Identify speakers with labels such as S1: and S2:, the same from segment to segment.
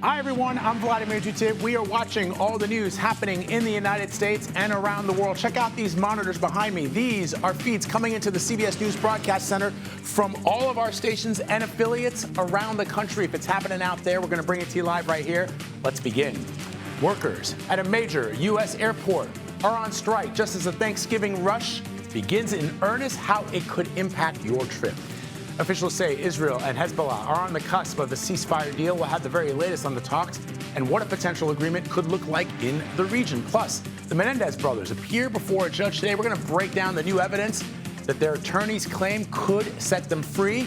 S1: Hi, everyone. I'm Vladimir Dutiv. We are watching all the news happening in the United States and around the world. Check out these monitors behind me. These are feeds coming into the CBS News Broadcast Center from all of our stations and affiliates around the country. If it's happening out there, we're going to bring it to you live right here. Let's begin. Workers at a major U.S. airport are on strike just as the Thanksgiving rush begins in earnest. How it could impact your trip. Officials say Israel and Hezbollah are on the cusp of a ceasefire deal. We'll have the very latest on the talks and what a potential agreement could look like in the region. Plus, the Menendez brothers appear before a judge today. We're going to break down the new evidence that their attorneys claim could set them free.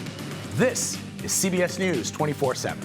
S1: This is CBS News 24/7.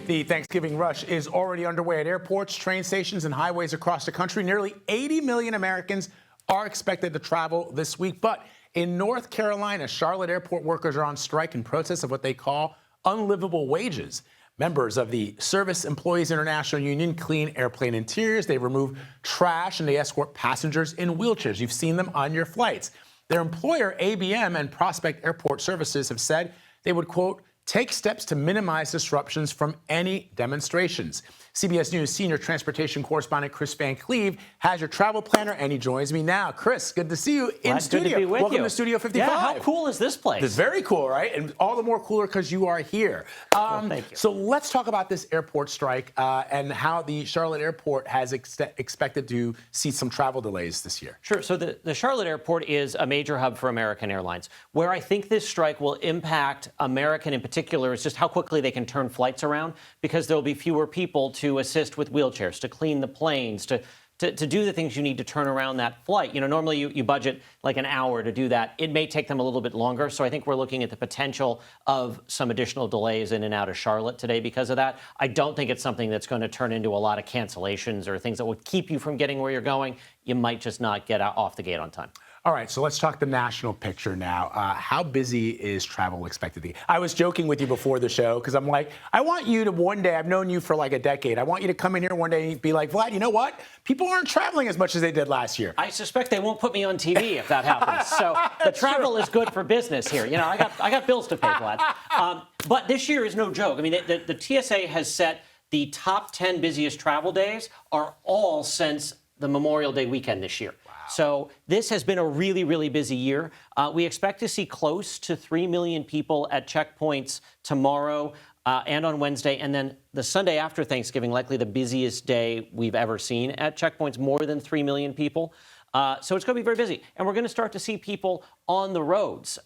S1: The Thanksgiving rush is already underway at airports, train stations, and highways across the country. Nearly 80 million Americans are expected to travel this week. But in North Carolina, Charlotte airport workers are on strike in protest of what they call unlivable wages. Members of the Service Employees International Union clean airplane interiors. They remove trash and they escort passengers in wheelchairs. You've seen them on your flights. Their employer, ABM, and Prospect Airport Services have said they would, quote, take steps to minimize disruptions from any demonstrations. CBS News senior transportation correspondent Chris Van Cleve has your travel planner, and he joins me now. Chris, good to see you in studio.
S2: Good to be with
S1: Welcome
S2: you.
S1: to Studio 55.
S2: Yeah, how cool is this place?
S1: It's very cool, right? And all the more cooler because you are here.
S2: Well, thank you.
S1: So let's talk about this airport strike and how the Charlotte airport has expected to see some travel delays this year.
S2: Sure. So the Charlotte airport is a major hub for American Airlines. Where I think this strike will impact American in particular is just how quickly they can turn flights around, because there'll be fewer people to assist with wheelchairs, to clean the planes, to do the things you need to turn around that flight. You know, normally you budget like an hour to do that. It may take them a little bit longer. So I think we're looking at the potential of some additional delays in and out of Charlotte today because of that. I don't think it's something that's going to turn into a lot of cancellations or things that would keep you from getting where you're going. You might just not get off the gate on time.
S1: All right, so let's talk the national picture now. How busy is travel expected to be? I was joking with you before the show because I'm like, I want you to one day, I've known you for like a decade, I want you to come in here one day and be like, Vlad, you know what? People aren't traveling as much as they did last year.
S2: I suspect they won't put me on TV if that happens. So the travel is good for business here. You know, I got bills to pay, Vlad. But this year is no joke. I mean, the TSA has set the top 10 busiest travel days are all since the Memorial Day weekend this year. So this has been a really, really busy year. We expect to see close to 3 million people at checkpoints tomorrow and on Wednesday. And then the Sunday after Thanksgiving, likely the busiest day we've ever seen at checkpoints, more than 3 million people. So it's going to be very busy. And we're going to start to see people on the roads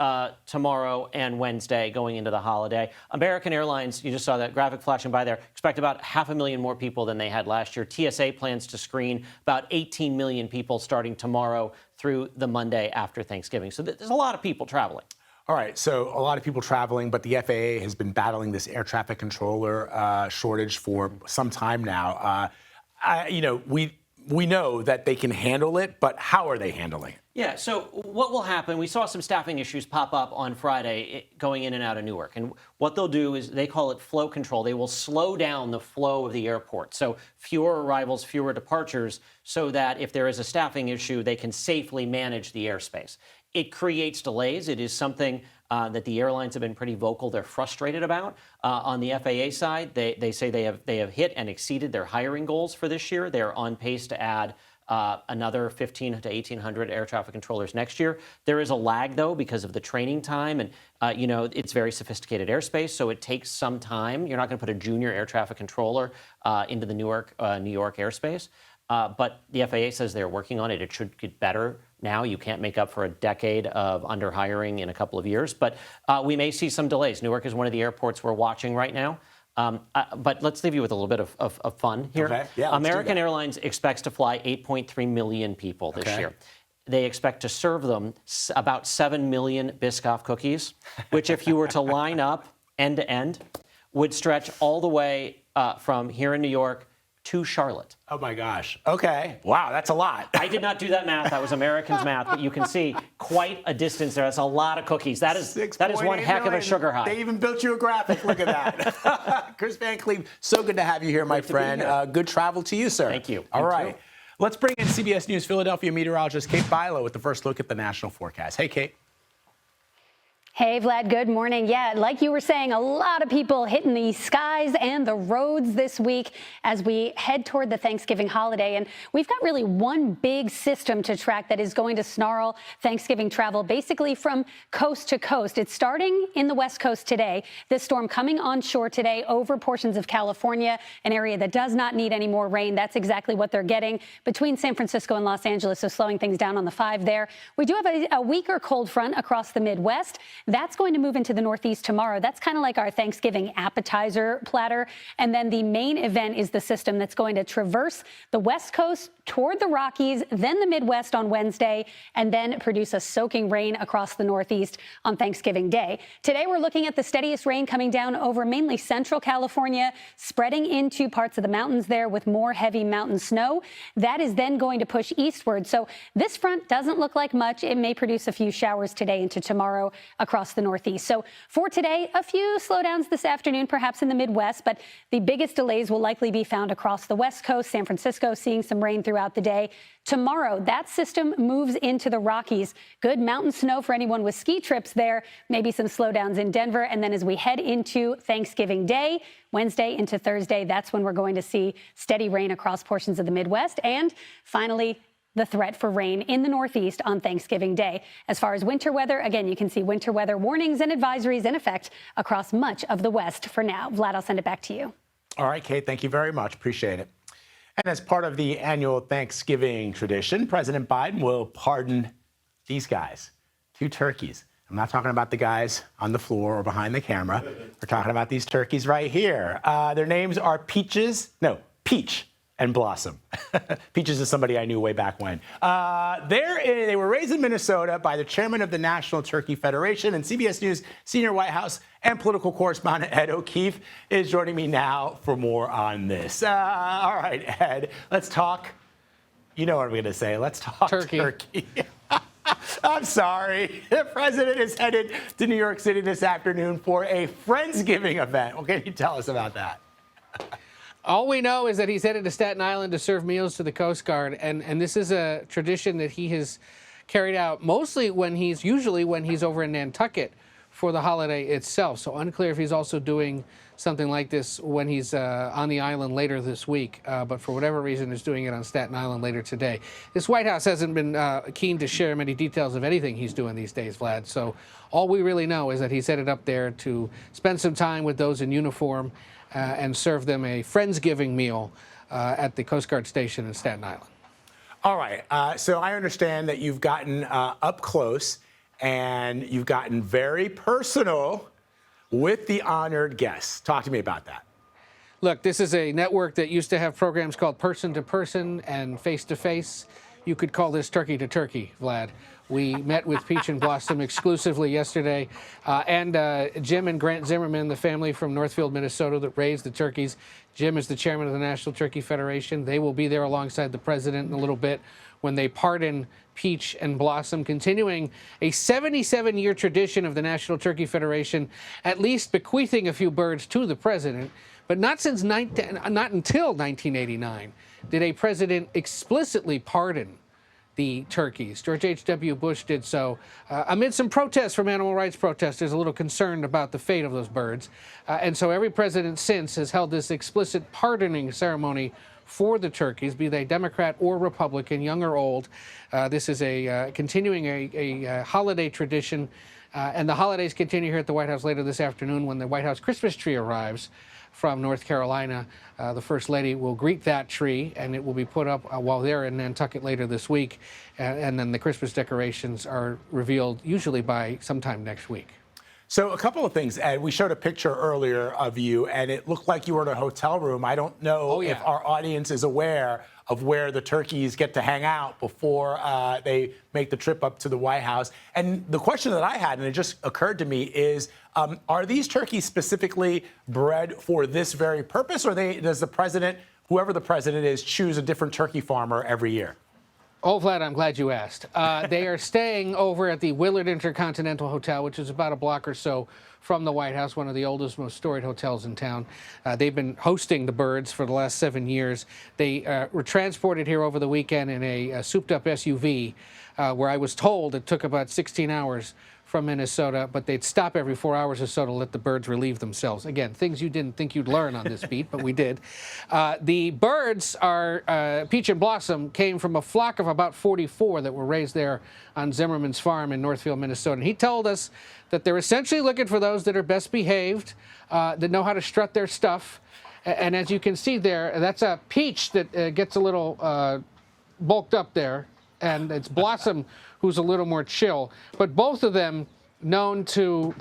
S2: tomorrow and Wednesday going into the holiday. American Airlines, you just saw that graphic flashing by there, expect about 500,000 more people than they had last year. TSA plans to screen about 18 million people starting tomorrow through the Monday after Thanksgiving. So there's a lot of people traveling.
S1: All right, so a lot of people traveling, but the FAA has been battling this air traffic controller shortage for some time now. We know that they can handle it, but how are they handling it?
S2: Yeah, so what will happen, we saw some staffing issues pop up on Friday going in and out of Newark. And what they'll do is they call it flow control. They will slow down the flow of the airport. So fewer arrivals, fewer departures, so that if there is a staffing issue, they can safely manage the airspace. It creates delays. It is something that the airlines have been pretty vocal. They're frustrated about. On the FAA side, they say they have hit and exceeded their hiring goals for this year. They're on pace to add another 1,500 to 1,800 air traffic controllers next year. There is a lag, though, because of the training time. And, it's very sophisticated airspace, so it takes some time. You're not going to put a junior air traffic controller into the New York airspace. But the FAA says they're working on it. It should get better now. You can't make up for a decade of under-hiring in a couple of years. But we may see some delays. Newark is one of the airports we're watching right now. But let's leave you with a little bit of fun here.
S1: Okay. Yeah,
S2: American Airlines expects to fly 8.3 million people this year. They expect to serve them about 7 million Biscoff cookies, which if you were to line up end to end, would stretch all the way from here in New York to Charlotte.
S1: Oh my gosh. Okay. Wow, that's a lot.
S2: I did not do that math. That was Americans' math, but you can see quite a distance there. That's a lot of cookies. That is one heck of a sugar high.
S1: They even built you a graphic. Look at that. Chris Van Cleve, so good to have you here, my friend. Good travel to you, sir.
S2: Thank you.
S1: All right. Let's bring in CBS News Philadelphia meteorologist Kate Bilo with the first look at the national forecast. Hey, Kate.
S3: Hey, Vlad, good morning. Yeah, like you were saying, a lot of people hitting the skies and the roads this week as we head toward the Thanksgiving holiday. And we've got really one big system to track that is going to snarl Thanksgiving travel basically from coast to coast. It's starting in the West Coast today. This storm coming onshore today over portions of California, an area that does not need any more rain. That's exactly what they're getting between San Francisco and Los Angeles, so slowing things down on the 5 there. We do have a weaker cold front across the Midwest. That's going to move into the Northeast tomorrow. That's kind of like our Thanksgiving appetizer platter. And then the main event is the system that's going to traverse the West Coast toward the Rockies, then the Midwest on Wednesday, and then produce a soaking rain across the Northeast on Thanksgiving Day. Today, we're looking at the steadiest rain coming down over mainly central California, spreading into parts of the mountains there with more heavy mountain snow. That is then going to push eastward. So this front doesn't look like much. It may produce a few showers today into tomorrow across the Northeast. So for today, a few slowdowns this afternoon, perhaps in the Midwest, but the biggest delays will likely be found across the West Coast. San Francisco seeing some rain throughout the day. Tomorrow, that system moves into the Rockies. Good mountain snow for anyone with ski trips there. Maybe some slowdowns in Denver. And then as we head into Thanksgiving Day, Wednesday into Thursday, that's when we're going to see steady rain across portions of the Midwest. And finally, the threat for rain in the Northeast on Thanksgiving Day. As far as winter weather, again, you can see winter weather warnings and advisories in effect across much of the West for now. Vlad, I'll send it back to you.
S1: All right, Kate, thank you very much. Appreciate it. And as part of the annual Thanksgiving tradition, President Biden will pardon these guys, 2 turkeys. I'm not talking about the guys on the floor or behind the camera. We're talking about these turkeys right here. Their names are Peach and Blossom. Peaches is somebody I knew way back when. They were raised in Minnesota by the chairman of the National Turkey Federation, and CBS News senior White House and political correspondent Ed O'Keefe is joining me now for more on this. All right, Ed, let's talk. You know what I'm going to say. Let's talk turkey. I'm sorry. The president is headed to New York City this afternoon for a Friendsgiving event. What can you tell us about that?
S4: All we know is that he's headed to Staten Island to serve meals to the Coast Guard, and this is a tradition that he has carried out usually when he's over in Nantucket for the holiday itself. So unclear if he's also doing something like this when he's on the island later this week, but for whatever reason is doing it on Staten Island later today. This White House hasn't been keen to share many details of anything he's doing these days, Vlad. So all we really know is that he's headed up there to spend some time with those in uniform and serve them a Friendsgiving meal at the Coast Guard station in Staten Island.
S1: All right. So I understand that you've gotten up close and you've gotten very personal with the honored guests. Talk to me about that.
S4: Look, this is a network that used to have programs called Person to Person and Face to Face. You could call this Turkey to Turkey, Vlad. We met with Peach and Blossom exclusively yesterday. And Jim and Grant Zimmerman, the family from Northfield, Minnesota that raised the turkeys. Jim is the chairman of the National Turkey Federation. They will be there alongside the president in a little bit when they pardon Peach and Blossom, continuing a 77-year tradition of the National Turkey Federation, at least bequeathing a few birds to the president. But not until 1989 did a president explicitly pardon the turkeys. George H.W. Bush did so amid some protests from animal rights protesters, a little concerned about the fate of those birds. And so every president since has held this explicit pardoning ceremony for the turkeys, be they Democrat or Republican, young or old. This is continuing a holiday tradition. And the holidays continue here at the White House later this afternoon when the White House Christmas tree arrives from North Carolina. The First Lady will greet that tree, and it will be put up while they're in Nantucket later this week. And then the Christmas decorations are revealed usually by sometime next week.
S1: So a couple of things, Ed. We showed a picture earlier of you, and it looked like you were in a hotel room. I don't know if our audience is aware of where the turkeys get to hang out before they make the trip up to the White House. And the question that I had, and it just occurred to me, is are these turkeys specifically bred for this very purpose, or does the president, whoever the president is, choose a different turkey farmer every year?
S4: Oh, Vlad, I'm glad you asked. They are staying over at the Willard Intercontinental Hotel, which is about a block or so from the White House, one of the oldest, most storied hotels in town. They've been hosting the birds for the last 7 years. They were transported here over the weekend in a souped-up SUV, where I was told it took about 16 hours from Minnesota, but they'd stop every 4 hours or so to let the birds relieve themselves. Again, things you didn't think you'd learn on this beat, but we did. The birds are, Peach and Blossom came from a flock of about 44 that were raised there on Zimmerman's farm in Northfield, Minnesota. And he told us that they're essentially looking for those that are best behaved, that know how to strut their stuff. And as you can see there, that's a Peach that gets a little bulked up there, and it's Blossom who's a little more chill. But both of them known to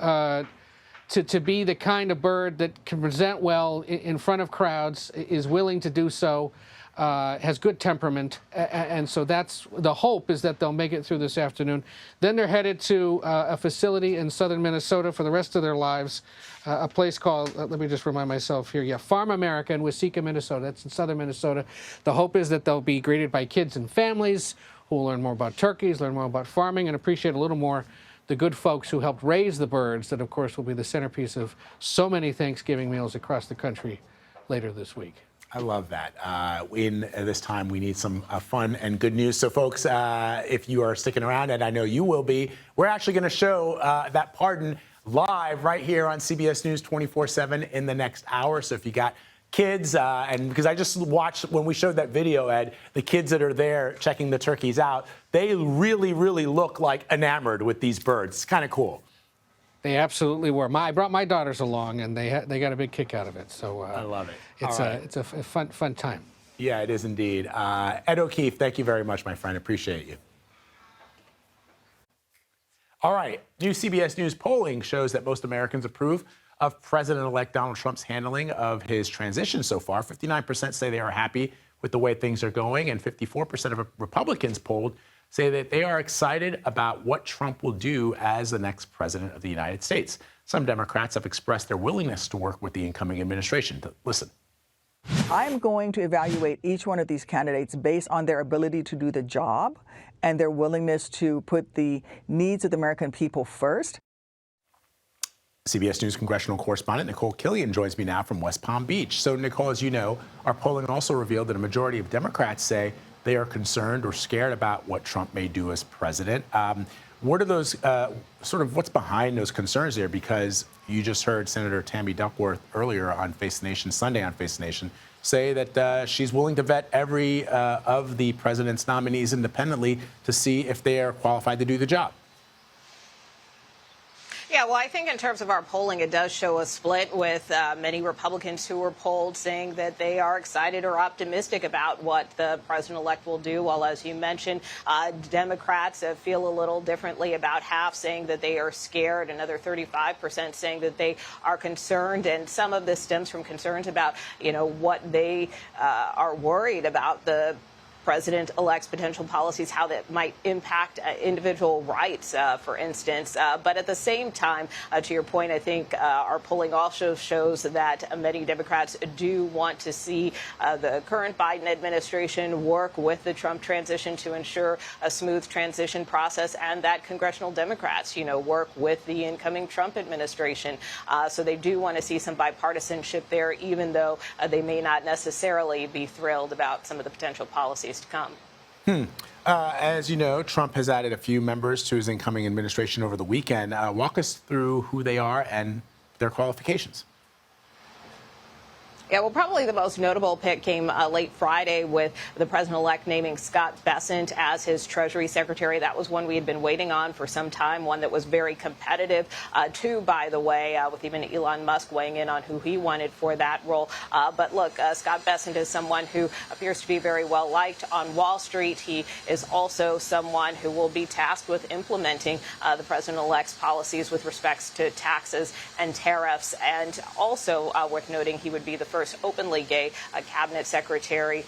S4: be the kind of bird that can present well in front of crowds, is willing to do so, has good temperament, and so that's the hope, is that they'll make it through this afternoon. Then they're headed to a facility in southern Minnesota for the rest of their lives, a place called, let me just remind myself here, Farm America in Waseca, Minnesota. That's in southern Minnesota. The hope is that they'll be greeted by kids and families who will learn more about turkeys, learn more about farming, and appreciate a little more the good folks who helped raise the birds that, of course, will be the centerpiece of so many Thanksgiving meals across the country later this week.
S1: I love that. In this time, we need some fun and good news. So, folks, if you are sticking around, and I know you will be, we're actually going to show that pardon live right here on CBS News 24/7 in the next hour. So if you got kids, and because I just watched when we showed that video, Ed, the kids that are there checking the turkeys out, they really, really look like enamored with these birds. It's kind of cool.
S4: They absolutely were. I brought my daughters along, and they got a big kick out of it. So
S1: I love it.
S4: It's a fun time.
S1: Yeah, it is indeed. Ed O'Keefe, thank you very much, my friend. Appreciate you. All right. New CBS News polling shows that most Americans approve of President-elect Donald Trump's handling of his transition so far. 59% say they are happy with the way things are going, and 54% of Republicans polled say that they are excited about what Trump will do as the next president of the United States. Some Democrats have expressed their willingness to work with the incoming administration. Listen.
S5: I'm going to evaluate each one of these candidates based on their ability to do the job and their willingness to put the needs of the American people first.
S1: CBS News congressional correspondent Nicole Killian joins me now from West Palm Beach. So, Nicole, as you know, our polling also revealed that a majority of Democrats say they are concerned or scared about what Trump may do as president. What are those, what's behind those concerns there? Because you just heard Senator Tammy Duckworth earlier on Face the Nation, Sunday on Face the Nation, say that she's willing to vet every of the president's nominees independently to see if they are qualified to do the job.
S6: Yeah, well, I think in terms of our polling, it does show a split with many Republicans who were polled saying that they are excited or optimistic about what the president-elect will do. While, as you mentioned, Democrats feel a little differently, about half saying that they are scared, another 35% saying that they are concerned. And some of this stems from concerns about, what they are worried about the president-elect's potential policies, how that might impact individual rights, for instance. But at the same time, to your point, I think our polling also shows that many Democrats do want to see the current Biden administration work with the Trump transition to ensure a smooth transition process, and that congressional Democrats, work with the incoming Trump administration. So they do want to see some bipartisanship there, even though they may not necessarily be thrilled about some of the potential policies to come.
S1: As you know, Trump has added a few members to his incoming administration over the weekend. Walk us through who they are and their qualifications.
S6: Yeah, well, probably the most notable pick came late Friday with the president-elect naming Scott Bessent as his Treasury Secretary. That was one we had been waiting on for some time, one that was very competitive, too, by the way, with even Elon Musk weighing in on who he wanted for that role. But look, Scott Bessent is someone who appears to be very well liked on Wall Street. He is also someone who will be tasked with implementing the president-elect's policies with respects to taxes and tariffs. And also worth noting, he would be the first first openly gay cabinet secretary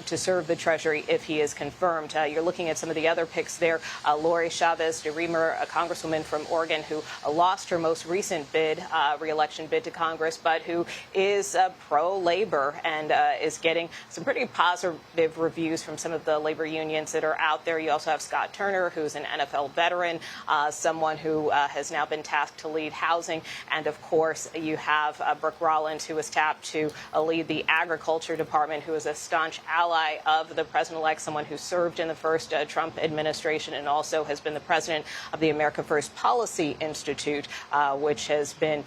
S6: to serve the Treasury if he is confirmed. You're looking at some of the other picks there. Lori Chavez de Remer, a congresswoman from Oregon who lost her most recent bid, re-election bid to Congress, but who is pro-labor and is getting some pretty positive reviews from some of the labor unions that are out there. You also have Scott Turner, who's an NFL veteran, someone who has now been tasked to lead housing. And of course, you have Brooke Rollins, who was tapped to lead the agriculture department, who is a staunch ally of the president-elect, someone who served in the first Trump administration and also has been the president of the America First Policy Institute, which has been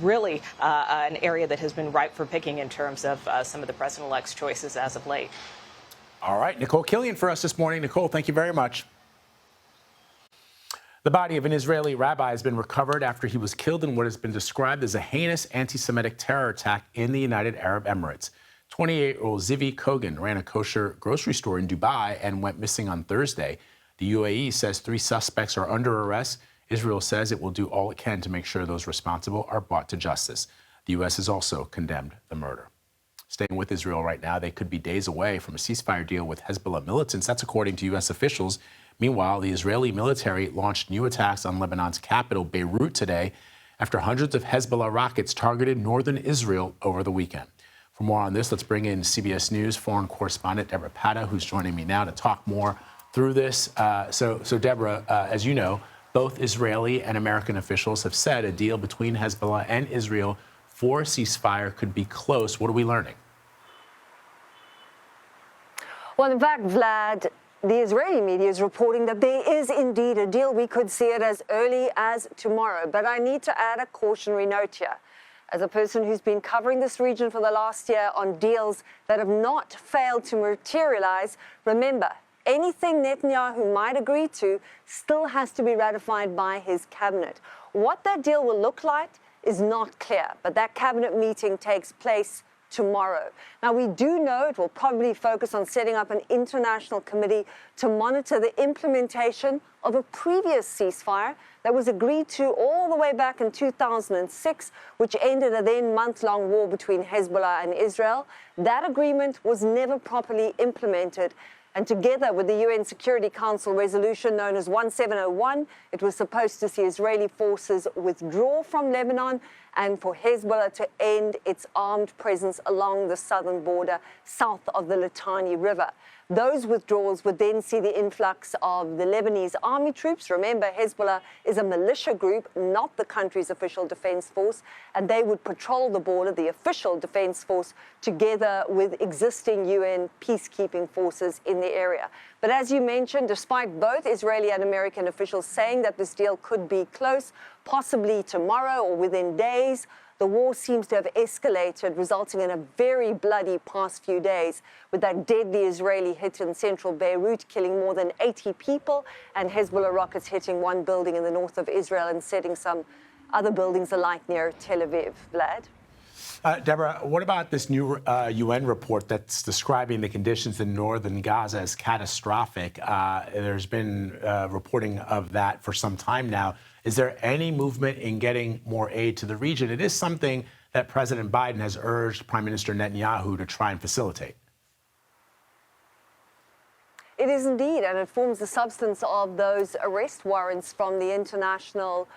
S6: really an area that has been ripe for picking in terms of some of the president-elect's choices as of late.
S1: All right, Nicole Killian for us this morning. Nicole, thank you very much. The body of an Israeli rabbi has been recovered after he was killed in what has been described as a heinous anti-Semitic terror attack in the United Arab Emirates. 28-year-old Zivi Kogan ran a kosher grocery store in Dubai and went missing on Thursday. The UAE says 3 suspects are under arrest. Israel says it will do all it can to make sure those responsible are brought to justice. The U.S. has also condemned the murder. Staying with Israel right now, they could be days away from a ceasefire deal with Hezbollah militants. That's according to U.S. officials. Meanwhile, the Israeli military launched new attacks on Lebanon's capital, Beirut, today after hundreds of Hezbollah rockets targeted northern Israel over the weekend. For more on this, let's bring in CBS News foreign correspondent Deborah Pata, who's joining me now to talk more through this. So Deborah, as you know, both Israeli and American officials have said a deal between Hezbollah and Israel for a ceasefire could be close. What are we learning?
S7: Well, in fact, Vlad, the Israeli media is reporting that there is indeed a deal. We could see it as early as tomorrow. But I need to add a cautionary note here. As a person who's been covering this region for the last year on deals that have not failed to materialize, remember, anything Netanyahu might agree to still has to be ratified by his cabinet. What that deal will look like is not clear, but that cabinet meeting takes place tomorrow. Now, we do know it will probably focus on setting up an international committee to monitor the implementation of a previous ceasefire that was agreed to all the way back in 2006, which ended a then month-long war between Hezbollah and Israel. That agreement was never properly implemented. And together with the UN Security Council resolution known as 1701, it was supposed to see Israeli forces withdraw from Lebanon and for Hezbollah to end its armed presence along the southern border south of the Litani River. Those withdrawals would then see the influx of the Lebanese army troops. Remember, Hezbollah is a militia group, not the country's official defense force, and they would patrol the border, the official defense force, together with existing UN peacekeeping forces in the area. But as you mentioned, despite both Israeli and American officials saying that this deal could be close, possibly tomorrow or within days, the war seems to have escalated, resulting in a very bloody past few days, with that deadly Israeli hit in central Beirut, killing more than 80 people, and Hezbollah rockets hitting one building in the north of Israel and setting some other buildings alight near Tel Aviv. Vlad?
S1: Deborah, what about this new UN report that's describing the conditions in northern Gaza as catastrophic? There's been reporting of that for some time now. Is there any movement in getting more aid to the region? It is something that President Biden has urged Prime Minister Netanyahu to try and facilitate.
S7: It is indeed, and it forms the substance of those arrest warrants from the International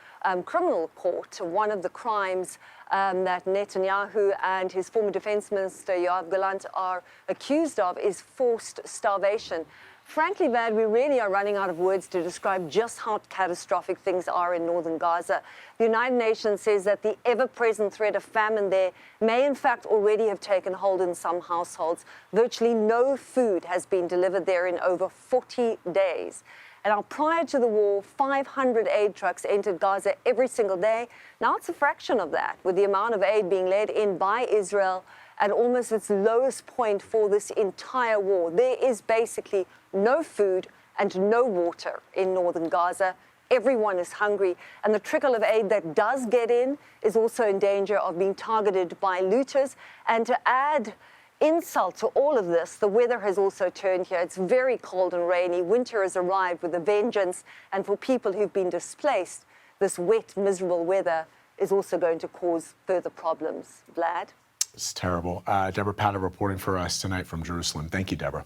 S7: Criminal Court. One of the crimes that Netanyahu and his former defense minister, Yoav Gallant, are accused of is forced starvation. Frankly, Vlad, we really are running out of words to describe just how catastrophic things are in northern Gaza. The United Nations says that the ever-present threat of famine there may in fact already have taken hold in some households. Virtually no food has been delivered there in over 40 days. And now, prior to the war, 500 aid trucks entered Gaza every single day. Now it's a fraction of that, with the amount of aid being led in by Israel at almost its lowest point for this entire war. There is basically no food and no water in northern Gaza. Everyone is hungry, and the trickle of aid that does get in is also in danger of being targeted by looters. And to add insult to all of this, the weather has also turned here. It's very cold and rainy. Winter has arrived with a vengeance, and for people who've been displaced, this wet, miserable weather is also going to cause further problems. Vlad?
S1: It's terrible. Deborah Powder reporting for us tonight from Jerusalem. Thank you, Deborah.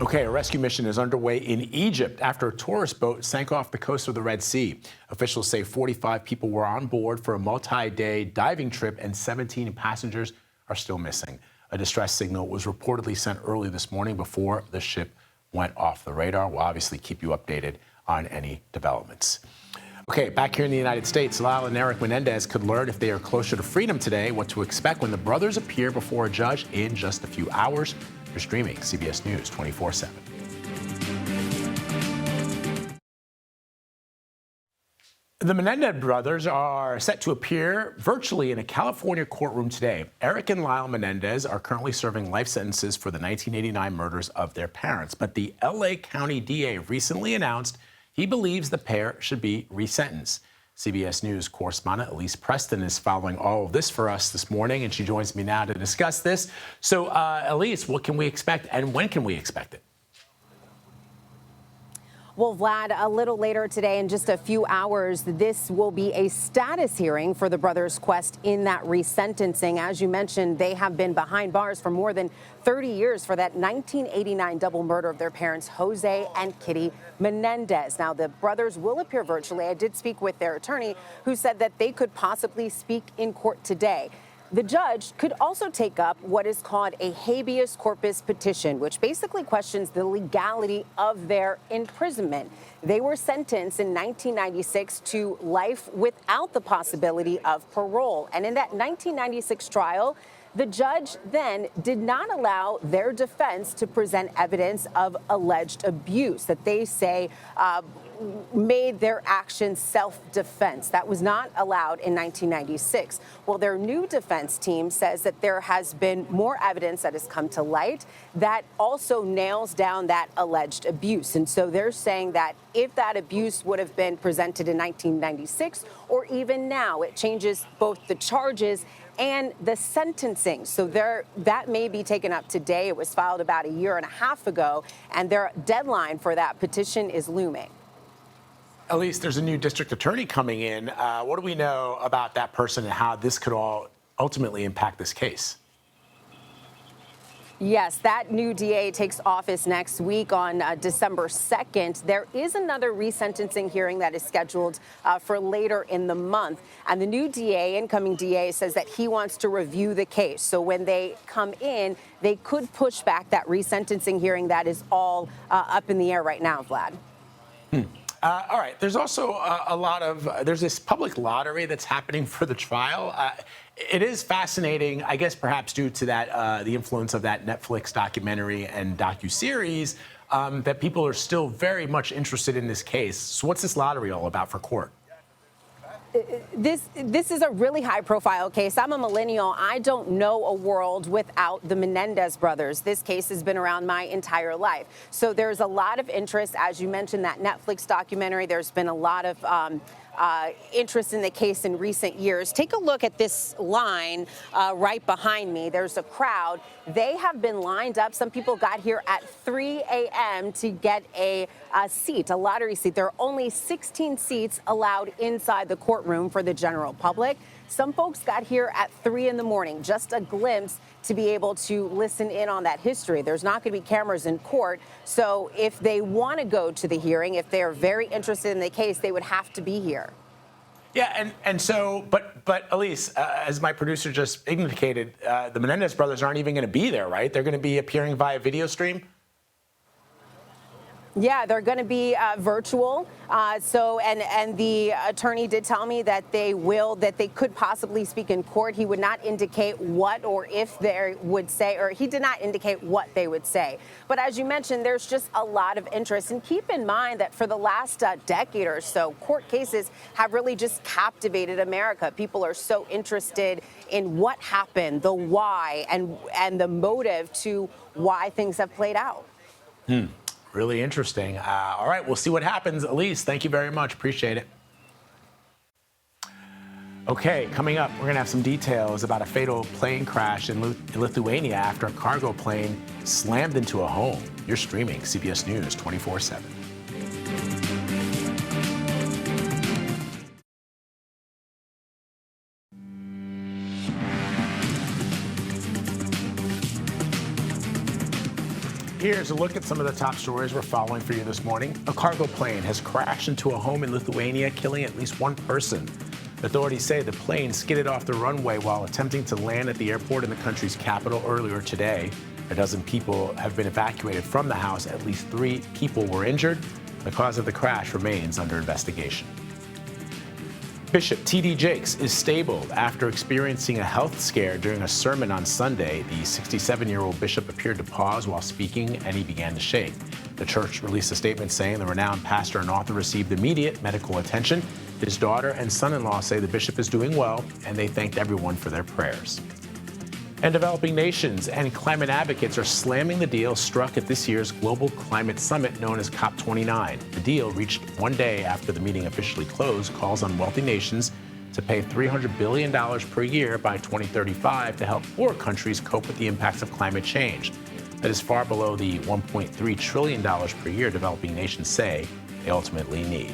S1: Okay, a rescue mission is underway in Egypt after a tourist boat sank off the coast of the Red Sea. Officials say 45 people were on board for a multi-day diving trip and 17 passengers are still missing. A distress signal was reportedly sent early this morning before the ship went off the radar. We'll obviously keep you updated on any developments. Okay, back here in the United States, Lyle and Eric Menendez could learn if they are closer to freedom today, what to expect when the brothers appear before a judge in just a few hours. You're streaming CBS News 24/7. The Menendez brothers are set to appear virtually in a California courtroom today. Eric and Lyle Menendez are currently serving life sentences for the 1989 murders of their parents, but the LA County DA recently announced he believes the pair should be resentenced. CBS News correspondent Elise Preston is following all of this for us this morning, and she joins me now to discuss this. So, Elise, what can we expect, and when can we expect it?
S8: Well, Vlad, a little later today, in just a few hours, this will be a status hearing for the brothers' quest in that resentencing. As you mentioned, they have been behind bars for more than 30 years for that 1989 double murder of their parents, Jose and Kitty Menendez. Now, the brothers will appear virtually. I did speak with their attorney, who said that they could possibly speak in court today. The judge could also take up what is called a habeas corpus petition, which basically questions the legality of their imprisonment. They were sentenced in 1996 to life without the possibility of parole. And in that 1996 trial, the judge then did not allow their defense to present evidence of alleged abuse that they say made their actions self-defense. That was not allowed in 1996. Well, their new defense team says that there has been more evidence that has come to light that also nails down that alleged abuse. And so they're saying that if that abuse would have been presented in 1996 or even now, it changes both the charges and the sentencing. So that may be taken up today. It was filed about a year and a half ago, and their deadline for that petition is looming.
S1: Elise, there's a new district attorney coming in. What do we know about that person and how this could all ultimately impact this case?
S8: Yes, that new DA takes office next week on December 2nd. There is another resentencing hearing that is scheduled for later in the month. And the new DA, incoming DA, says that he wants to review the case. So when they come in, they could push back that resentencing hearing. That is all up in the air right now, Vlad.
S1: All right. There's also there's this public lottery that's happening for the trial. It is fascinating, I guess, perhaps due to that the influence of that Netflix documentary and docuseries, that people are still very much interested in this case. So what's this lottery all about for court?
S8: This is a really high-profile case. I'm a millennial. I don't know a world without the Menendez brothers. This case has been around my entire life. So there's a lot of interest. As you mentioned, that Netflix documentary, there's been a lot of interest in the case in recent years. Take a look at this line right behind me. There's a crowd. They have been lined up. Some people got here at 3 a.m. to get a seat, a lottery seat. There are only 16 seats allowed inside the courtroom for the general public. Some folks got here at 3 in the morning, just a glimpse to be able to listen in on that history. There's not going to be cameras in court. So if they want to go to the hearing, if they're very interested in the case, they would have to be here.
S1: Yeah, and so, but Elise, as my producer just indicated, the Menendez brothers aren't even going to be there, right? They're going to be appearing via video stream?
S8: Yeah, they're going to be virtual. And the attorney did tell me that they could possibly speak in court. He would not indicate what or if they would say, or he did not indicate what they would say. But as you mentioned, there's just a lot of interest. And keep in mind that for the last decade or so, court cases have really just captivated America. People are so interested in what happened, the why, and the motive to why things have played out.
S1: Really interesting. All right, we'll see what happens. Elise, thank you very much. Appreciate it. Okay, coming up, we're going to have some details about a fatal plane crash in Lithuania after a cargo plane slammed into a home. You're streaming CBS News 24/7. Here's a look at some of the top stories we're following for you this morning. A cargo plane has crashed into a home in Lithuania, killing at least one person. Authorities say the plane skidded off the runway while attempting to land at the airport in the country's capital earlier today. A dozen people have been evacuated from the house. At least 3 people were injured. The cause of the crash remains under investigation. Bishop T.D. Jakes is stable after experiencing a health scare during a sermon on Sunday. The 67-year-old bishop appeared to pause while speaking, and he began to shake. The church released a statement saying the renowned pastor and author received immediate medical attention. His daughter and son-in-law say the bishop is doing well, and they thanked everyone for their prayers. And developing nations and climate advocates are slamming the deal struck at this year's Global Climate Summit known as COP29. The deal, reached one day after the meeting officially closed, calls on wealthy nations to pay $300 billion per year by 2035 to help poor countries cope with the impacts of climate change. That is far below the $1.3 trillion per year developing nations say they ultimately need.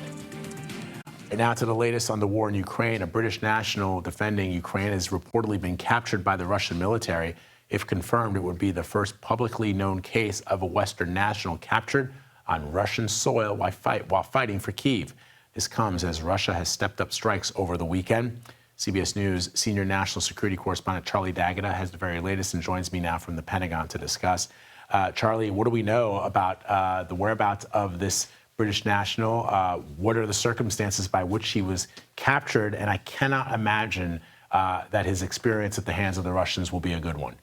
S1: And now to the latest on the war in Ukraine. A British national defending Ukraine has reportedly been captured by the Russian military. If confirmed, it would be the first publicly known case of a Western national captured on Russian soil while fighting for Kyiv. This comes as Russia has stepped up strikes over the weekend. CBS News senior national security correspondent Charlie D'Agata has the very latest and joins me now from the Pentagon to discuss. Charlie, what do we know about the whereabouts of this British national? What are the circumstances by which he was captured? And I cannot imagine that his experience at the hands of the Russians will be a good one.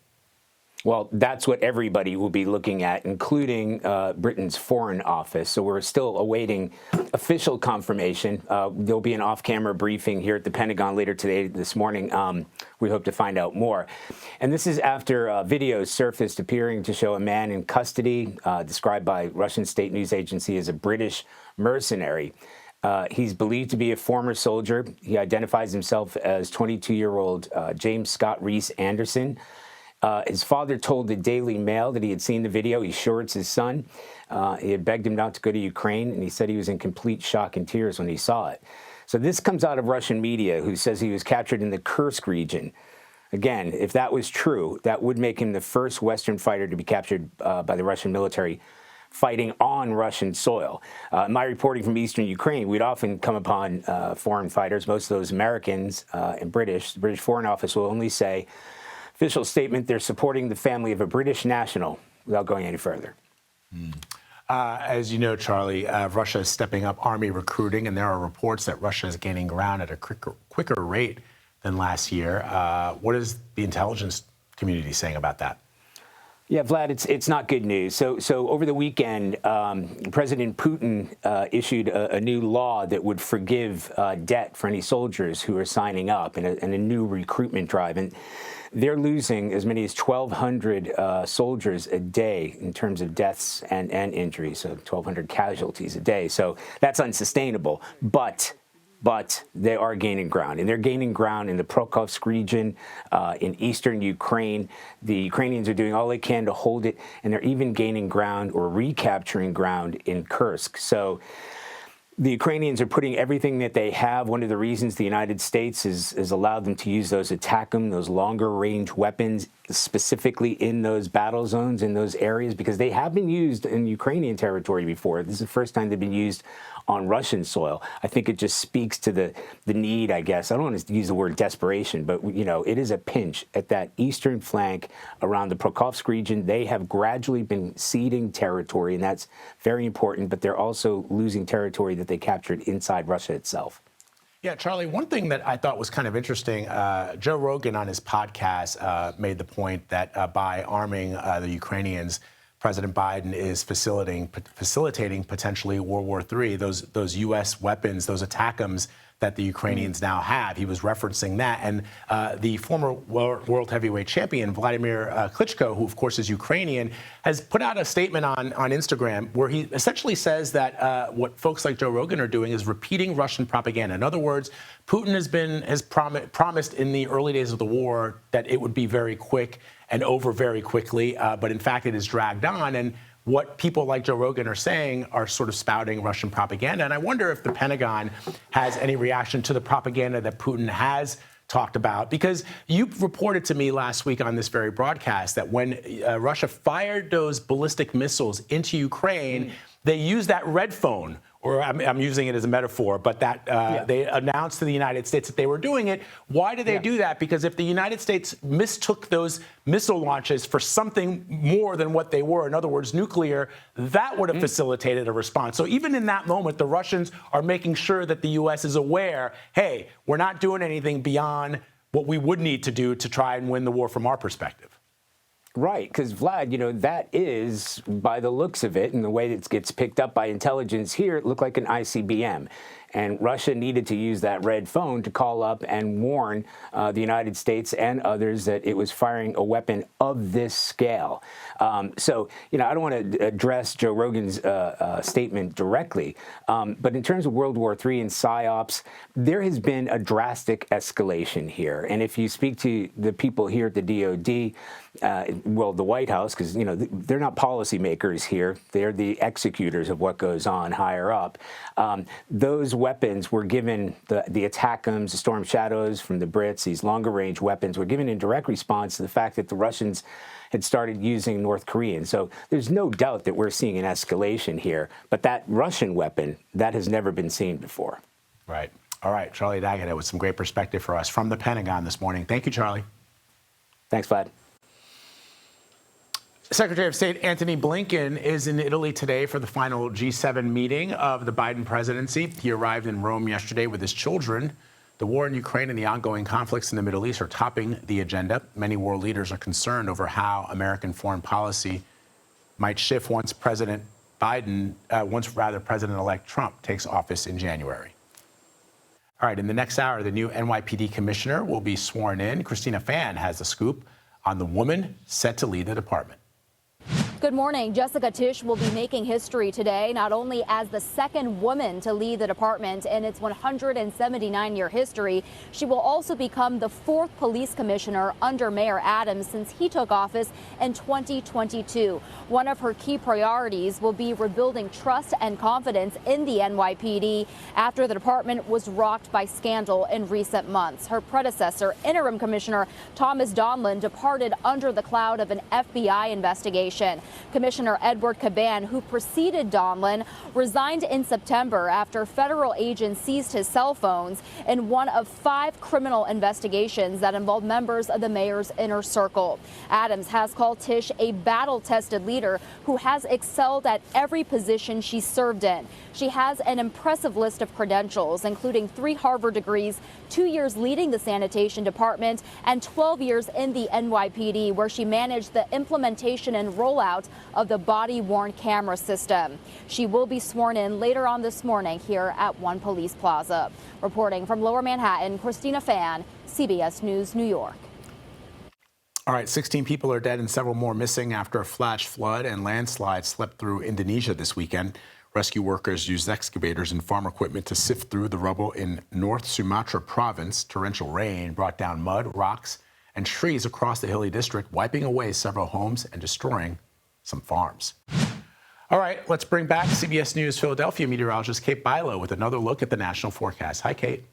S9: Well, that's what everybody will be looking at, including Britain's Foreign Office. So we're still awaiting official confirmation. There'll be an off-camera briefing here at the Pentagon later this morning. We hope to find out more. And this is after videos surfaced appearing to show a man in custody, described by Russian state news agency as a British mercenary. He's believed to be a former soldier. He identifies himself as 22-year-old James Scott Reese Anderson. His father told the Daily Mail that he had seen the video. He's sure it's his son. He had begged him not to go to Ukraine, and he said he was in complete shock and tears when he saw it. So this comes out of Russian media, who says he was captured in the Kursk region. Again, if that was true, that would make him the first Western fighter to be captured by the Russian military fighting on Russian soil. In my reporting from eastern Ukraine, we'd often come upon foreign fighters, most of those Americans and British. The British Foreign Office will only say, official statement, they're supporting the family of a British national, without going any further.
S1: As you know, Charlie, Russia is stepping up army recruiting, and there are reports that Russia is gaining ground at a quicker rate than last year. What is the intelligence community saying about that?
S9: Yeah, Vlad, it's not good news. So over the weekend, President Putin issued a new law that would forgive debt for any soldiers who are signing up in a new recruitment drive. And they're losing as many as 1,200 soldiers a day in terms of deaths and injuries, so 1,200 casualties a day. So that's unsustainable. But they are gaining ground, and they're gaining ground in the Pokrovsk region, in eastern Ukraine. The Ukrainians are doing all they can to hold it, and they're even gaining ground or recapturing ground in Kursk. So the Ukrainians are putting everything that they have. One of the reasons the United States has allowed them to use those ATACMS, those longer-range weapons, specifically in those battle zones, in those areas, because they have been used in Ukrainian territory before. This is the first time they've been used on Russian soil. I think it just speaks to the need, I guess. I don't want to use the word desperation, but, you know, it is a pinch at that eastern flank around the Pokrovsk region. They have gradually been ceding territory, and that's very important, but they're also losing territory that they captured inside Russia itself.
S1: Yeah, Charlie, one thing that I thought was kind of interesting, Joe Rogan on his podcast made the point that by arming the Ukrainians, President Biden is facilitating potentially World War III, those U.S. weapons, those ATACMS that the Ukrainians now have. He was referencing that. And the former world heavyweight champion, Vladimir Klitschko, who, of course, is Ukrainian, has put out a statement on Instagram where he essentially says that what folks like Joe Rogan are doing is repeating Russian propaganda. In other words, Putin has promised in the early days of the war that it would be very quick and over very quickly, but in fact, it is dragged on. And what people like Joe Rogan are saying are sort of spouting Russian propaganda. And I wonder if the Pentagon has any reaction to the propaganda that Putin has talked about, because you reported to me last week on this very broadcast that when Russia fired those ballistic missiles into Ukraine, they used that red phone, or I'm using it as a metaphor, but that they announced to the United States that they were doing it. Why did they do that? Because if the United States mistook those missile launches for something more than what they were, in other words, nuclear, that would have facilitated a response. So even in that moment, the Russians are making sure that the U.S. is aware, hey, we're not doing anything beyond what we would need to do to try and win the war from our perspective.
S9: Right, because Vlad, you know, that is, by the looks of it and the way that it gets picked up by intelligence here, it looked like an ICBM. And Russia needed to use that red phone to call up and warn the United States and others that it was firing a weapon of this scale. So, you know, I don't want to address Joe Rogan's statement directly, but in terms of World War III and PSYOPs, there has been a drastic escalation here. And if you speak to the people here at the DOD, well, the White House, because, you know, they're not policymakers here. They're the executors of what goes on higher up. Those weapons were given, the ATACMS, the Storm Shadows from the Brits, these longer-range weapons were given in direct response to the fact that the Russians had started using North Korean. So there's no doubt that we're seeing an escalation here. But that Russian weapon, that has never been seen before.
S1: Right. All right. Charlie D'Agata with some great perspective for us from the Pentagon this morning. Thank you, Charlie.
S9: Thanks, Vlad.
S1: Secretary of State Antony Blinken is in Italy today for the final G7 meeting of the Biden presidency. He arrived in Rome yesterday with his children. The war in Ukraine and the ongoing conflicts in the Middle East are topping the agenda. Many world leaders are concerned over how American foreign policy might shift once President-elect Trump takes office in January. All right, in the next hour, the new NYPD commissioner will be sworn in. Christina Fan has the scoop on the woman set to lead the department.
S10: Good morning. Jessica Tisch will be making history today, not only as the second woman to lead the department in its 179-year history, she will also become the fourth police commissioner under Mayor Adams since he took office in 2022. One of her key priorities will be rebuilding trust and confidence in the NYPD after the department was rocked by scandal in recent months. Her predecessor, interim commissioner Thomas Donlan, departed under the cloud of an FBI investigation. Commissioner Edward Caban, who preceded Donlan, resigned in September after federal agents seized his cell phones in one of 5 criminal investigations that involved members of the mayor's inner circle. Adams has called Tisch a battle-tested leader who has excelled at every position she served in. She has an impressive list of credentials, including 3 Harvard degrees, 2 years leading the sanitation department, and 12 years in the NYPD, where she managed the implementation and rollout of the body-worn camera system. She will be sworn in later on this morning here at One Police Plaza. Reporting from Lower Manhattan, Christina Fan, CBS News, New York.
S1: All right, 16 people are dead and several more missing after a flash flood and landslide swept through Indonesia this weekend. Rescue workers used excavators and farm equipment to sift through the rubble in North Sumatra province. Torrential rain brought down mud, rocks, and trees across the hilly district, wiping away several homes and destroying some farms. All right, let's bring back CBS News Philadelphia meteorologist Kate Bilo with another look at the national forecast. Hi, Kate.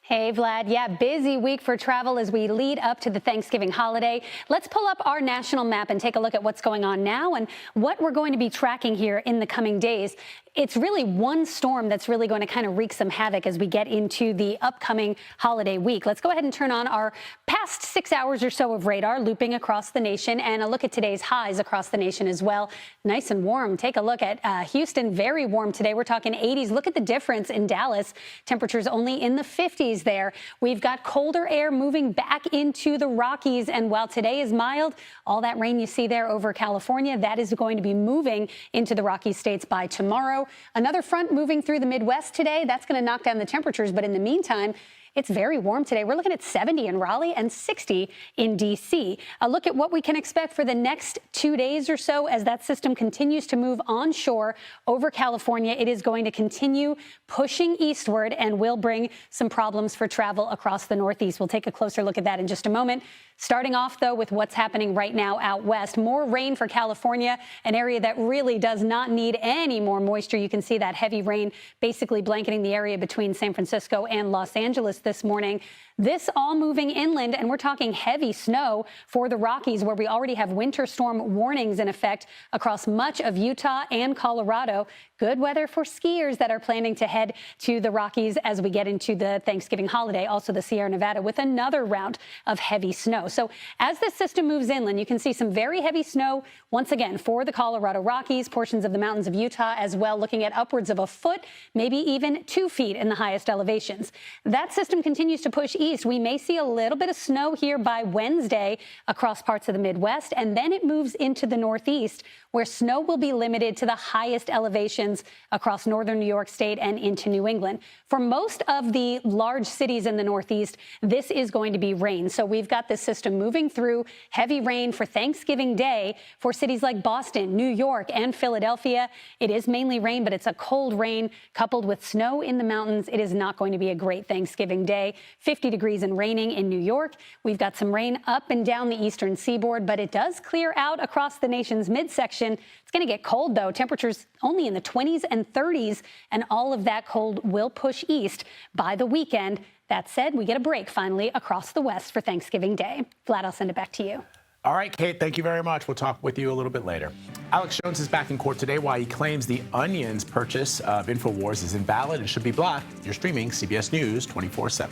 S3: Hey, Vlad. Yeah, busy week for travel as we lead up to the Thanksgiving holiday. Let's pull up our national map and take a look at what's going on now and what we're going to be tracking here in the coming days. It's really one storm that's really going to kind of wreak some havoc as we get into the upcoming holiday week. Let's go ahead and turn on our past 6 hours or so of radar looping across the nation and a look at today's highs across the nation as well. Nice and warm. Take a look at Houston, very warm today. We're talking 80s. Look at the difference in Dallas. Temperatures only in the 50s there. We've got colder air moving back into the Rockies. And while today is mild, all that rain you see there over California, that is going to be moving into the Rocky states by tomorrow. Another front moving through the Midwest today. That's going to knock down the temperatures. But in the meantime, it's very warm today. We're looking at 70 in Raleigh and 60 in D.C. A look at what we can expect for the next 2 days or so as that system continues to move onshore over California. It is going to continue pushing eastward and will bring some problems for travel across the Northeast. We'll take a closer look at that in just a moment. Starting off, though, with what's happening right now out west. More rain for California, an area that really does not need any more moisture. You can see that heavy rain basically blanketing the area between San Francisco and Los Angeles this morning. This all moving inland, and we're talking heavy snow for the Rockies, where we already have winter storm warnings in effect across much of Utah and Colorado. Good weather for skiers that are planning to head to the Rockies as we get into the Thanksgiving holiday. Also the Sierra Nevada with another round of heavy snow. So as this system moves inland, you can see some very heavy snow once again for the Colorado Rockies, portions of the mountains of Utah as well, looking at upwards of a foot, maybe even 2 feet in the highest elevations. That system continues to push east. We may see a little bit of snow here by Wednesday across parts of the Midwest, and then it moves into the Northeast, where snow will be limited to the highest elevations across northern New York State and into New England. For most of the large cities in the Northeast, this is going to be rain. So we've got this system moving through, heavy rain for Thanksgiving Day for cities like Boston, New York, and Philadelphia. It is mainly rain, but it's a cold rain coupled with snow in the mountains. It is not going to be a great Thanksgiving Day. 50 degrees and raining in New York. We've got some rain up and down the eastern seaboard, but it does clear out across the nation's midsection. It's going to get cold, though. Temperatures only in the 20s and 30s, and all of that cold will push east by the weekend. That said, we get a break finally across the West for Thanksgiving Day. Vlad, I'll send it back to you.
S1: All right, Kate, thank you very much. We'll talk with you a little bit later. Alex Jones is back in court today while he claims the Onion's purchase of InfoWars is invalid and should be blocked. You're streaming CBS News 24/7.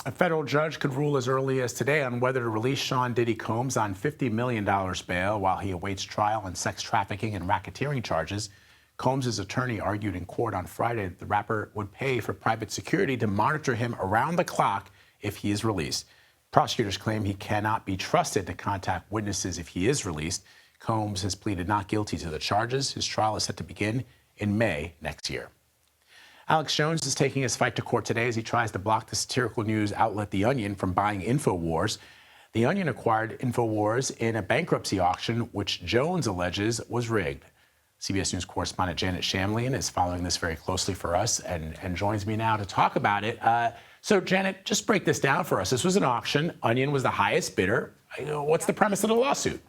S1: A federal judge could rule as early as today on whether to release Sean Diddy Combs on $50 million bail while he awaits trial on sex trafficking and racketeering charges. Combs' attorney argued in court on Friday that the rapper would pay for private security to monitor him around the clock if he is released. Prosecutors claim he cannot be trusted to contact witnesses if he is released. Combs has pleaded not guilty to the charges. His trial is set to begin in May next year. Alex Jones is taking his fight to court today as he tries to block the satirical news outlet The Onion from buying InfoWars. The Onion acquired InfoWars in a bankruptcy auction, which Jones alleges was rigged. CBS News correspondent Janet Shamlian is following this very closely for us and joins me now to talk about it. So, Janet, just break this down for us. This was an auction. Onion was the highest bidder. What's the premise of the lawsuit?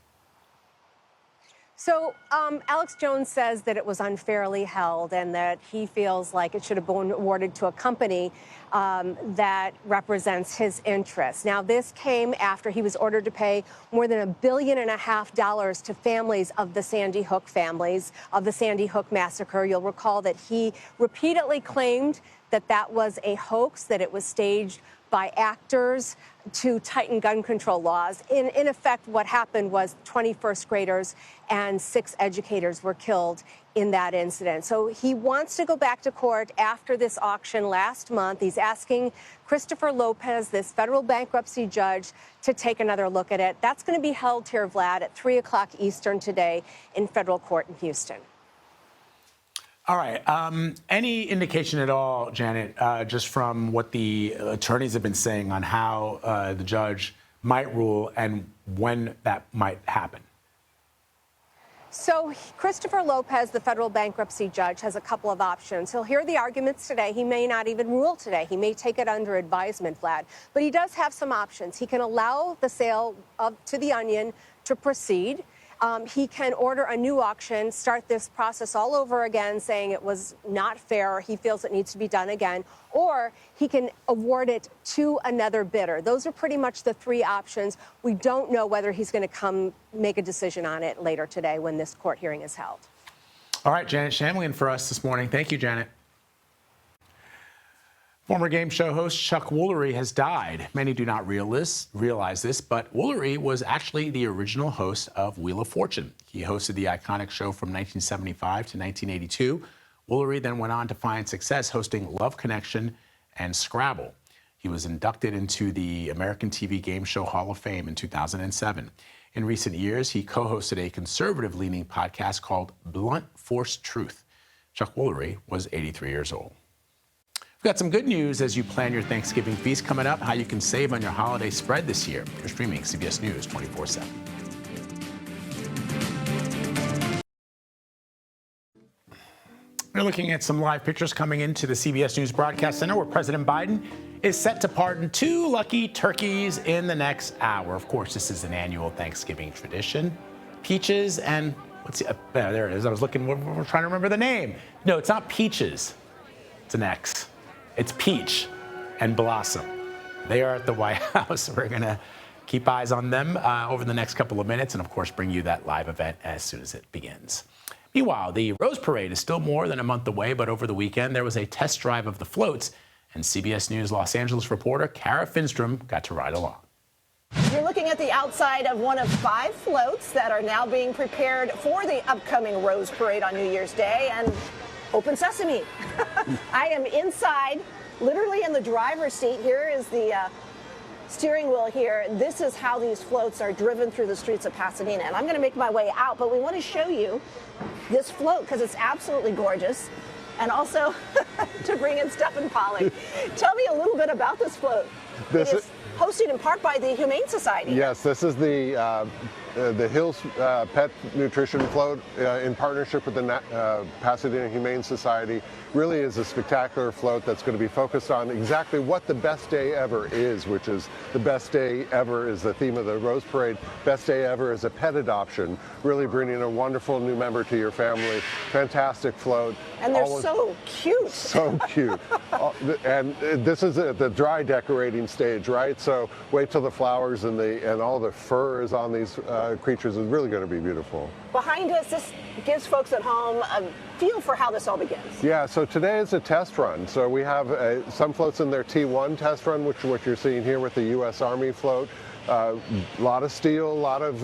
S8: So Alex Jones says that it was unfairly held and that he feels like it should have been awarded to a company that represents his interests. Now, this came after he was ordered to pay more than $1.5 billion to families of the Sandy Hook families of the Sandy Hook massacre. You'll recall that he repeatedly claimed that that was a hoax, that it was staged by actors to tighten gun control laws. In effect, what happened was 20 first graders and 6 educators were killed in that incident. So he wants to go back to court after this auction last month. He's asking Christopher Lopez, this federal bankruptcy judge, to take another look at it. That's going to be held here, Vlad, at 3 o'clock Eastern today in federal court in Houston.
S1: All right. Any indication at all, Janet, just from what the attorneys have been saying on how the judge might rule and when that might happen?
S8: So Christopher Lopez, the federal bankruptcy judge, has a couple of options. He'll hear the arguments today. He may not even rule today. He may take it under advisement, Vlad. But he does have some options. He can allow the sale to The Onion to proceed. He can order a new auction, start this process all over again, saying it was not fair, he feels it needs to be done again, or he can award it to another bidder. Those are pretty much the 3 options. We don't know whether he's going to come make a decision on it later today when this court hearing is held.
S1: All right, Janet Shamlian for us this morning. Thank you, Janet. Former game show host Chuck Woolery has died. Many do not realize this, but Woolery was actually the original host of Wheel of Fortune. He hosted the iconic show from 1975 to 1982. Woolery then went on to find success hosting Love Connection and Scrabble. He was inducted into the American TV Game Show Hall of Fame in 2007. In recent years, he co-hosted a conservative-leaning podcast called Blunt Force Truth. Chuck Woolery was 83 years old. We've got some good news as you plan your Thanksgiving feast coming up, how you can save on your holiday spread this year. You're streaming CBS News 24/7. We're looking at some live pictures coming into the CBS News Broadcast Center where President Biden is set to pardon 2 lucky turkeys in the next hour. Of course, this is an annual Thanksgiving tradition. Peaches and, there it is. I was looking, we're trying to remember the name. No, it's not Peaches. It's an X. It's Peach and Blossom. They are at the White House. We're going to keep eyes on them over the next couple of minutes and, of course, bring you that live event as soon as it begins. Meanwhile, the Rose Parade is still more than a month away, but over the weekend there was a test drive of the floats, and CBS News Los Angeles reporter Kara Finstrom got to ride along.
S11: You're looking at the outside of one of 5 floats that are now being prepared for the upcoming Rose Parade on New Year's Day, and open sesame. I am inside, literally in the driver's seat. Here is the steering wheel here. This is how these floats are driven through the streets of Pasadena. And I'm going to make my way out, but we want to show you this float because it's absolutely gorgeous. And also to bring in Stephen Pollock. Tell me a little bit about this float. It is hosted in part by the Humane Society.
S12: Yes, this is the Hills Pet Nutrition Float in partnership with the Pasadena Humane Society. Really is a spectacular float that's going to be focused on exactly what the best day ever is, which is the best day ever is the theme of the Rose Parade. Best day ever is a pet adoption, really bringing a wonderful new member to your family. Fantastic float.
S11: And they're so cute.
S12: So cute. And this is the dry decorating stage, right? So wait till the flowers and all the fur is on these creatures. Is really going to be beautiful.
S11: Behind us, this gives folks at home a feel for how this all begins.
S12: Yeah, so today is a test run. So we have some floats in their T1 test run, which is what you're seeing here with the U.S. Army float. A lot of steel, a lot of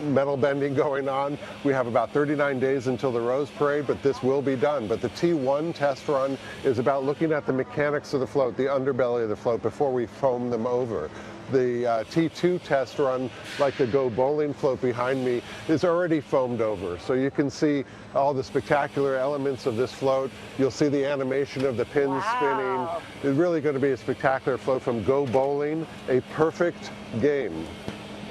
S12: metal bending going on. We have about 39 days until the Rose Parade, but this will be done. But the T1 test run is about looking at the mechanics of the float, the underbelly of the float, before we foam them over. The T2 test run, like the Go Bowling float behind me, is already foamed over. So you can see all the spectacular elements of this float. You'll see the animation of the pins spinning. It's really going to be a spectacular float from Go Bowling, a perfect game.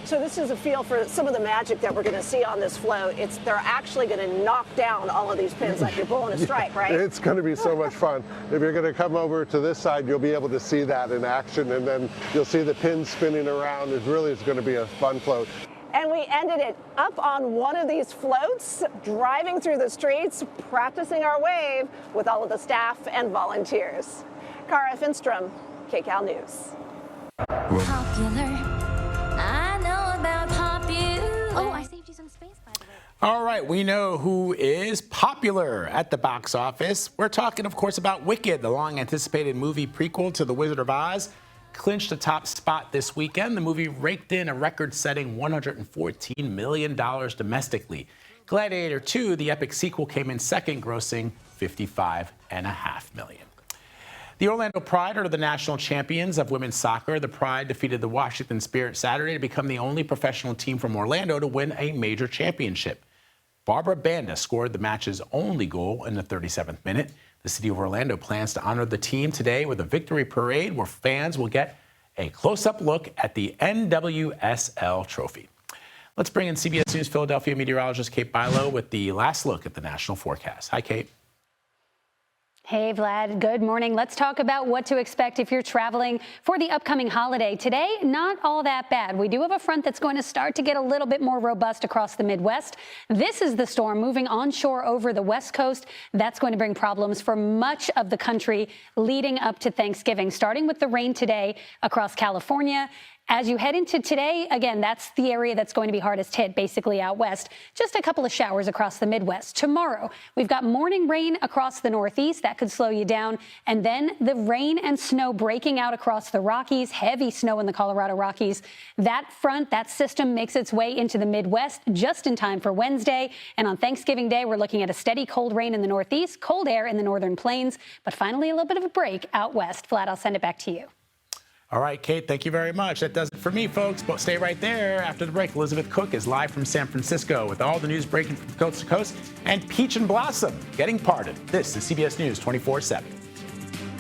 S11: So this is a feel for some of the magic that we're going to see on this float. They're actually going to knock down all of these pins like you're bowling a strike, right?
S12: It's going to be so much fun. If you're going to come over to this side, you'll be able to see that in action, and then you'll see the pins spinning around. It really is going to be a fun float.
S11: And we ended it up on one of these floats, driving through the streets, practicing our wave with all of the staff and volunteers. Kara Finstrom, KCAL News.
S10: Oh, I saved you some space, by the way.
S1: All right, we know who is popular at the box office. We're talking, of course, about Wicked, the long-anticipated movie prequel to The Wizard of Oz. Clinched the top spot this weekend. The movie raked in a record-setting $114 million domestically. Gladiator 2, the epic sequel, came in second, grossing $55.5 million. The Orlando Pride are the national champions of women's soccer. The Pride defeated the Washington Spirit Saturday to become the only professional team from Orlando to win a major championship. Barbara Banda scored the match's only goal in the 37th minute. The city of Orlando plans to honor the team today with a victory parade where fans will get a close-up look at the NWSL trophy. Let's bring in CBS News Philadelphia meteorologist Kate Bilo with the last look at the national forecast. Hi, Kate.
S3: Hey, Vlad. Good morning. Let's talk about what to expect if you're traveling for the upcoming holiday. Today, not all that bad. We do have a front that's going to start to get a little bit more robust across the Midwest. This is the storm moving onshore over the West Coast. That's going to bring problems for much of the country leading up to Thanksgiving, starting with the rain today across California. As you head into today, again, that's the area that's going to be hardest hit, basically out west. Just a couple of showers across the Midwest. Tomorrow, we've got morning rain across the Northeast. That could slow you down. And then the rain and snow breaking out across the Rockies, heavy snow in the Colorado Rockies. That front, that system makes its way into the Midwest just in time for Wednesday. And on Thanksgiving Day, we're looking at a steady cold rain in the Northeast, cold air in the northern plains, but finally a little bit of a break out west. Vlad, I'll send it back to you.
S1: All right, Kate, thank you very much. That does it for me, folks. But stay right there. After the break, Elizabeth Cook is live from San Francisco with all the news breaking from coast to coast and Peach and Blossom getting pardoned. This is CBS News 24/7.